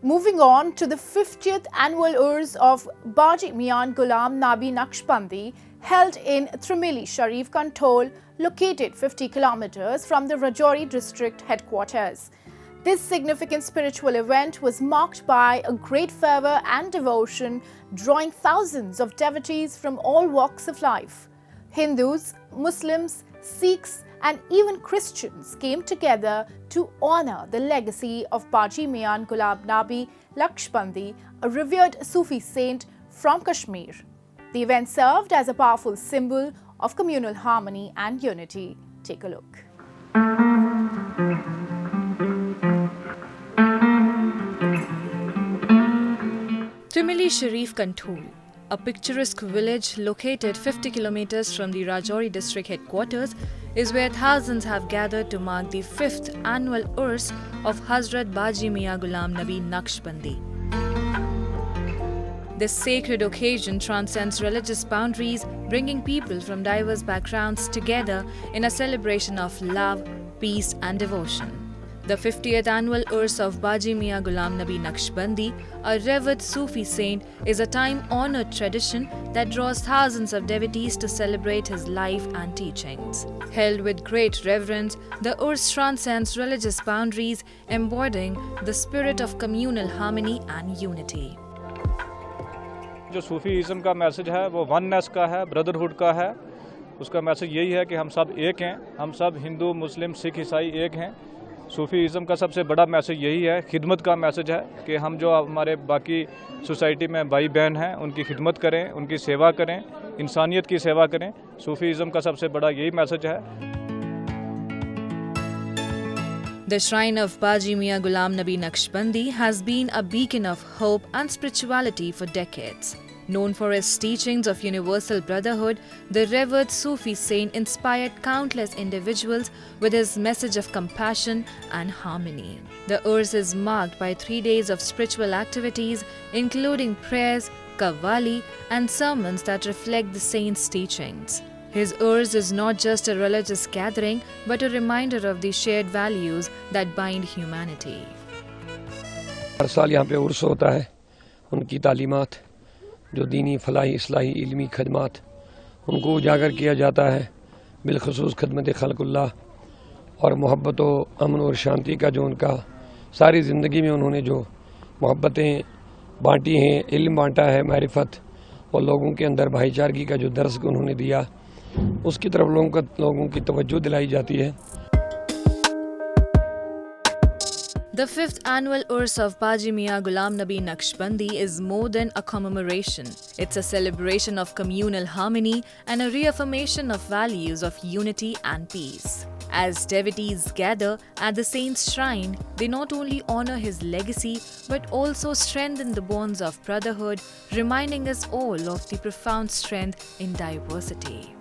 Moving on to the 50th annual Urs of Baji, Mian, Gulam, Nabi, Nakshbandi, held in Trimili Sharif Kanthol, located 50 kilometers from the Rajouri district headquarters. This significant spiritual event was marked by a great fervor and devotion, drawing thousands of devotees from all walks of life. Hindus, Muslims, Sikhs, and even Christians came together to honor the legacy of Baji, Mian, Gulam, Nabi, Nakshbandi, a revered Sufi saint from Kashmir. The event served as a powerful symbol of communal harmony and unity. Take a look. Trimili Sharif Kanthol, a picturesque village located 50 kilometers from the Rajouri district headquarters, is where thousands have gathered to mark the 5th annual Urs of Hazrat Baji Mian Gulam Nabi Nakshbandi. This sacred occasion transcends religious boundaries, bringing people from diverse backgrounds together in a celebration of love, peace and devotion. The 50th annual Urs of Baji Mian Gulam Nabi Nakshbandi, a revered Sufi saint, is a time-honored tradition that draws thousands of devotees to celebrate his life and teachings. Held with great reverence, the Urs transcends religious boundaries, embodying the spirit of communal harmony and unity. जो Sufism का message है वो oneness का है, brotherhood का है। उसका message यही है कि हम सब एक हैं, हम सब हिंदू, मुस्लिम, सिख, ईसाई एक हैं। सूफीज़म का सबसे बड़ा मैसेज यही है, खिदमत का मैसेज है कि हम जो हमारे बाकी सोसाइटी में भाई बहन हैं उनकी खिदमत करें, उनकी सेवा करें, इंसानियत की सेवा करें। सूफीज़म का सबसे बड़ा यही मैसेज है। The shrine of Baji Mian Gulam Nabi Nakshbandi has been a beacon of hope and spirituality for decades. Known for his teachings of universal brotherhood, the revered Sufi saint inspired countless individuals with his message of compassion and harmony. The Urs is marked by 3 days of spiritual activities, including prayers, qawwali, and sermons that reflect the saint's teachings. His Urs is not just a religious gathering, but a reminder of the shared values that bind humanity. हर साल यहाँ पे उर्स होता है, उनकी तालीमात जो दीनी फलाही इस्लाही इल्मी खदमात उनको उजागर किया जाता है, बिलखसूस खदमत खल्कुल्लाह और मोहब्बत व अमन और शांति का जो उनका सारी ज़िंदगी में उन्होंने जो मोहब्बतें बांटी हैं, इल्म बांटा है, मारिफत और लोगों के अंदर भाईचारगी का जो दर्स उन्होंने दिया, उसकी तरफ लोगों की तवज्जो दिलाई जाती है। The 5th annual Urs of Baji Mian Gulam Nabi Nakshbandi is more than a commemoration. It's a celebration of communal harmony and a reaffirmation of values of unity and peace. As devotees gather at the saint's shrine, they not only honor his legacy but also strengthen the bonds of brotherhood, reminding us all of the profound strength in diversity.